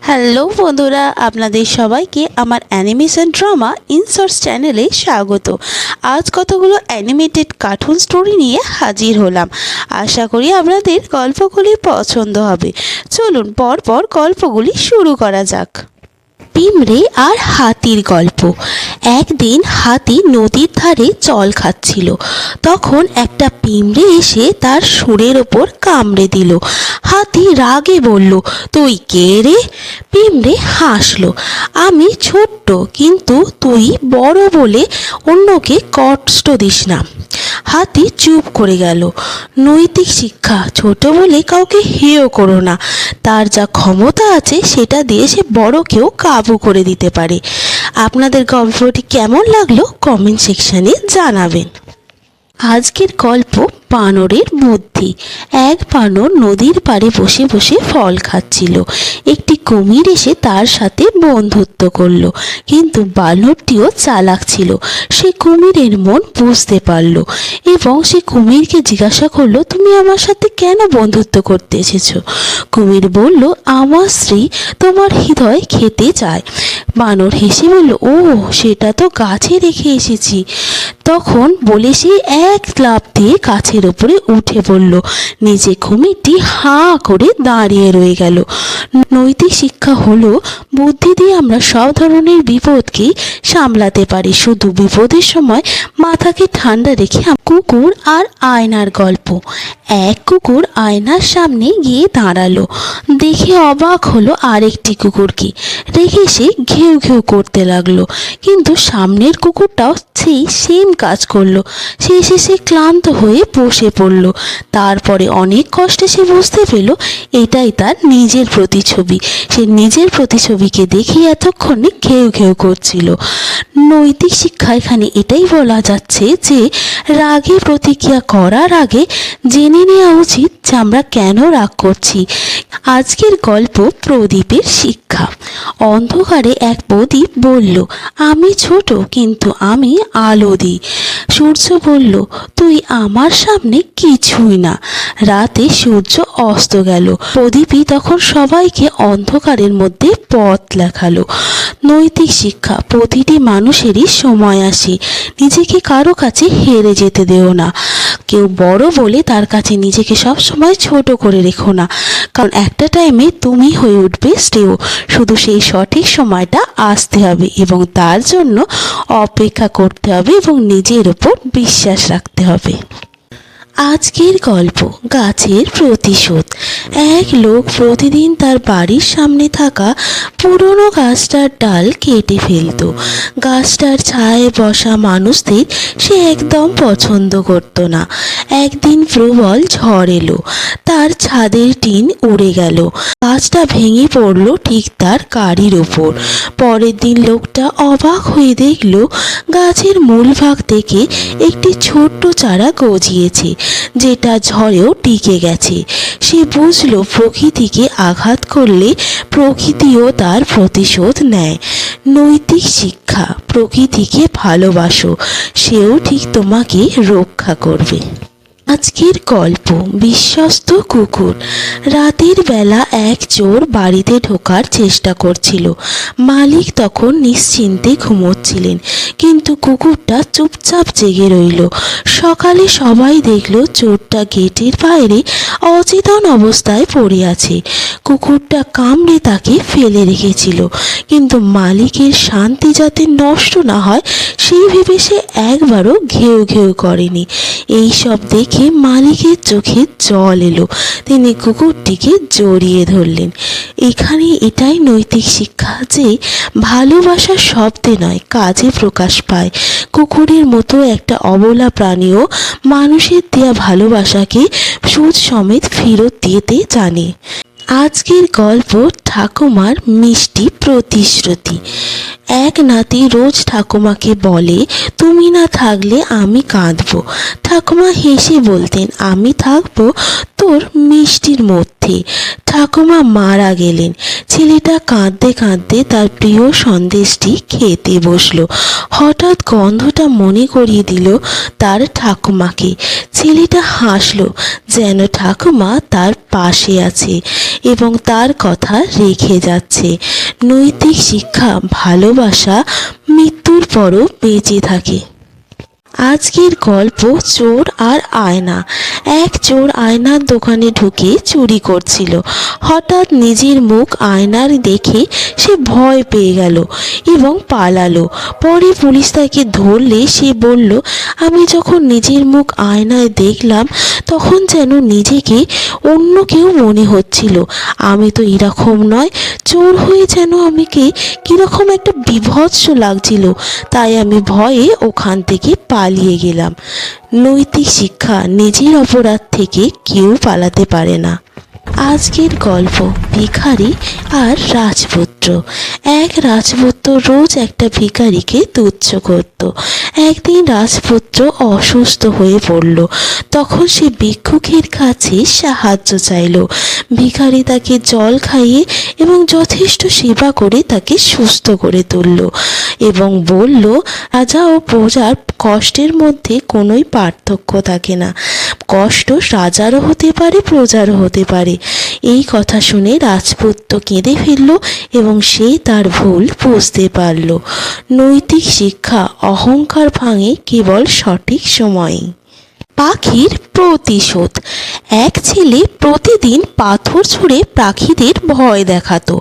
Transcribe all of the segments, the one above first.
Hello বন্ধুরা, আপনাদের সবাইকে আমার অ্যানিমেশন ড্রামা ইনশর্টস চ্যানেলে স্বাগত। আজ কতগুলো অ্যানিমেটেড কার্টুন স্টোরি নিয়ে হাজির হলাম। আশা করি আপনাদের গল্পগুলি পছন্দ হবে। চলুন পরপর গল্পগুলি শুরু করা যাক। পিঁমড়ে আর হাতির গল্প। একদিন হাতি নদীর ধারে জল খাচ্ছিল। তখন একটা পিঁমড়ে এসে তার শুঁড়ের ওপর কামড়ে দিল। হাতি রাগে বলল, তুই কে রে? পিঁমড়ে হাসল, আমি ছোট্ট, কিন্তু তুই বড় বলে অন্যকে কষ্ট দিস না। হাতি চুপ করে গেল। নৈতিক শিক্ষা, ছোট বলে কাউকে হেয় করো না। তার যা ক্ষমতা আছে সেটা দিয়ে সে বড়কেও কাবু করে দিতে পারে। আপনাদের গল্পটি কেমন লাগলো কমেন্ট সেকশানে জানাবেন। আজকের গল্প বানরের বুদ্ধি। এক বানর নদীর পাড়ে বসে বসে ফল খাচ্ছিল। একটি কুমির এসে তার সাথে বন্ধুত্ব করলো, কিন্তু বানরটিও চালাক ছিল। সে কুমিরের মন বুঝতে পারল এবং সে কুমিরকে জিজ্ঞাসা করলো, তুমি আমার সাথে কেন বন্ধুত্ব করতে এসেছো? কুমির বলল, আমার স্ত্রী তোমার হৃদয় খেতে চায়। বানর হেসে বলল, ও, সেটা তো গাছে রেখে এসেছি। তখন বলে সে এক লাফ দিয়ে গাছের উপরে উঠে পড়ল। নিজে কুমিরটি হাঁ করে দাঁড়িয়ে রয়ে গেল। নৈতিক শিক্ষা হলো, বুদ্ধি দিয়ে আমরা সব ধরনের বিপদকেই সামলাতে পারি। শুধু বিপদের সময় মাথাকে ঠান্ডা রেখে। কুকুর আর আয়নার গল্প। এক কুকুর আয়নার সামনে গিয়ে দাঁড়ালো। দেখে অবাক হলো আরেকটি কুকুরকে। রেখে সে ঘেউ ঘেউ করতে লাগলো, কিন্তু সামনের কুকুরটাও সেই সেম কাজ করলো। শেষে সে ক্লান্ত হয়ে বসে পড়ল। তারপরে অনেক কষ্টে সে বুঝতে পেল এটাই তার নিজের প্রতিছবি। সে নিজের প্রতিছবিকে দেখে এতক্ষণে ঘেউ ঘেউ করছিল। নৈতিক শিক্ষা এখানে এটাই বলা যাচ্ছে যে রাগে প্রতিক্রিয়া করার আগে জেনে নেওয়া উচিত যে আমরা কেন রাগ করছি। আজকের গল্প প্রদীপের শিক্ষা। অন্ধকারে এক প্রদীপ বলল, আমি ছোট, কিন্তু আমি আলো দিই। সূর্য বলল, তুই আমার সামনে কিছুই না। রাতে সূর্য অস্ত গেল। প্রদীপই তখন সবাইকে অন্ধকারের মধ্যে পথ দেখালো। নৈতিক শিক্ষা, প্রতিটি মানুষেরই সময় আসে। নিজেকে কারো কাছে হেরে যেতে দেও না। কেউ বড় বলে তার কাছে নিজেকে সব সময় ছোট করে রেখো না, কারণ একটা টাইমে তুমি হয়ে উঠবে শ্রেয়। শুধু সেই সঠিক সময়টা আসতে হবে এবং তার জন্য অপেক্ষা করতে হবে এবং নিজের উপর বিশ্বাস রাখতে হবে। আজকের গল্প গাছের প্রতিশোধ। এক লোক প্রতিদিন তার বাড়ির সামনে থাকা পুরনো গাছটার ডাল কেটে ফেলত। গাছটার ছায়ায় বসা মানুষদের সে একদম পছন্দ করত না। একদিন প্রবল ঝড় এলো, তার ছাদের টিন উড়ে গেল। গাছটা ভেঙে পড়ল ঠিক তার গাড়ির ওপর। পরের দিন লোকটা অবাক হয়ে দেখল গাছের মূল ভাগ থেকে একটি ছোট্ট চারা গজিয়েছে, যেটা ঝড়েও টিকে গেছে। সে বুঝল প্রকৃতিকে আঘাত করলে প্রকৃতিও তার প্রতিশোধ নেয়। নৈতিক শিক্ষা, প্রকৃতিকে ভালোবাসো, সেও ঠিক তোমাকে রক্ষা করবে। আজকের গল্প বিশ্বস্ত কুকুর। রাতের বেলা এক চোর বাড়িতে ঢোকার চেষ্টা করছিল। মালিক তখন নিশ্চিন্তে ঘুমোচ্ছিলেন, কিন্তু কুকুরটা চুপচাপ জেগে রইল। সকালে সবাই দেখল চোরটা গেটের বাইরে অচেতন অবস্থায় পড়ে আছে। কুকুরটা কামড়ে তাকে ফেলে রেখেছিল, কিন্তু মালিকের শান্তি যাতে নষ্ট না হয় সেই ভেবে সে একবারও ঘেউ ঘেউ করেনি। এইসব দেখে মালিকের চোখে জল এলো। তিনি কুকুরটিকে জড়িয়ে ধরলেন। এখানে এটাই নৈতিক শিক্ষা যে ভালোবাসা শব্দে নয়, কাজে প্রকাশ পায়। কুকুরের মতো একটা অবলা প্রাণীও মানুষের দেয়া ভালোবাসাকে সুদ সমেত ফেরত দিতে জানে। আজকের গল্প ঠাকুমার মিষ্টি প্রতিশ্রুতি। এক নাতি রোজ ঠাকুমাকে বলে, তুমি না থাকলে আমি কাঁদবো। ঠাকুমা হেসে বলতেন, আমি থাকবো তোর মিষ্টির মধ্যে। ঠাকুমা মারা গেলেন। ছেলেটা কাঁদতে কাঁদতে তার প্রিয় সন্দেশটি খেতে বসলো। হঠাৎ গন্ধটা মনে করিয়ে দিল তার ঠাকুমাকে। ছেলেটা হাসলো, যেন ঠাকুমা তার পাশে আছে এবং তার কথা রেখে যাচ্ছে। নৈতিক শিক্ষা, ভালোবাসা মৃত্যুর পরও বেঁচে থাকে। আজকের গল্প চোর আর আয়না। এক চোর আয়নার দোকানে ঢুকে চুরি করছিল। হঠাৎ নিজের মুখ আয়নার দেখে সে ভয় পেয়ে গেল এবং পালালো। পরে পুলিশ তাকে ধরলে সে বলল, আমি যখন নিজের মুখ আয়নায় দেখলাম তখন যেন নিজেকে অন্য কেউ মনে হচ্ছিল। আমি তো এরকম নয়। চোর হয়ে যেন আমাকে কীরকম একটা বিভৎস লাগছিল, তাই আমি ভয়ে ওখান থেকে পালিয়ে গেলাম। নৈতিক শিক্ষা, নিজের অপরাধ থেকে কেউ পালাতে পারে না। আজকের গল্প ভিখারি আর রাজপুত্র। এক রাজপুত্র রোজ একটা ভিখারিকে তুচ্ছ করত। একদিন রাজপুত্র অসুস্থ হয়ে পড়ল। তখন সে ভিক্ষুকের কাছে সাহায্য চাইল। ভিখারি তাকে জল খাইয়ে এবং যথেষ্ট সেবা করে তাকে সুস্থ করে তুলল এবং বলল, রাজা ও প্রজার কষ্টের মধ্যে কোনোই পার্থক্য থাকে না। কষ্ট রাজারও হতে পারে, প্রজারও হতে পারে। এই কথা শুনে রাজপুত্র কেঁদে ফেলল এবং সে তার ভুল বুঝতে পারল। নৈতিক শিক্ষা, অহংকার ভাঙে কেবল সঠিক সময়ে। পাখির প্রতিশোধ। এক ছেলে প্রতিদিন পাথর ছুঁড়ে পাখিদের ভয় দেখাতো।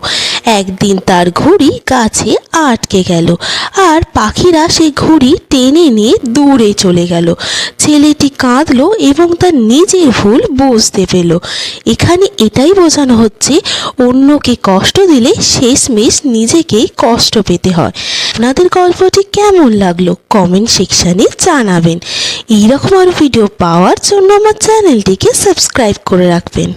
একদিন তার ঘুড়ি গাছে আটকে গেল আর পাখিরা সেই ঘুড়ি টেনে নিয়ে দূরে চলে গেল। ছেলেটি কাঁদলো এবং তার নিজের ভুল বুঝতে পেল। এখানে এটাই বোঝানো হচ্ছে, অন্যকে কষ্ট দিলে শেষমেশ নিজেকেই কষ্ট পেতে হয়। আপনাদের গল্পটি কেমন লাগলো কমেন্ট সেকশানে জানাবেন। এইরকম আরও ভিডিও পাওয়ার জন্য আমার চ্যানেলটিকে সাবস্ক্রাইব করে রাখবেন।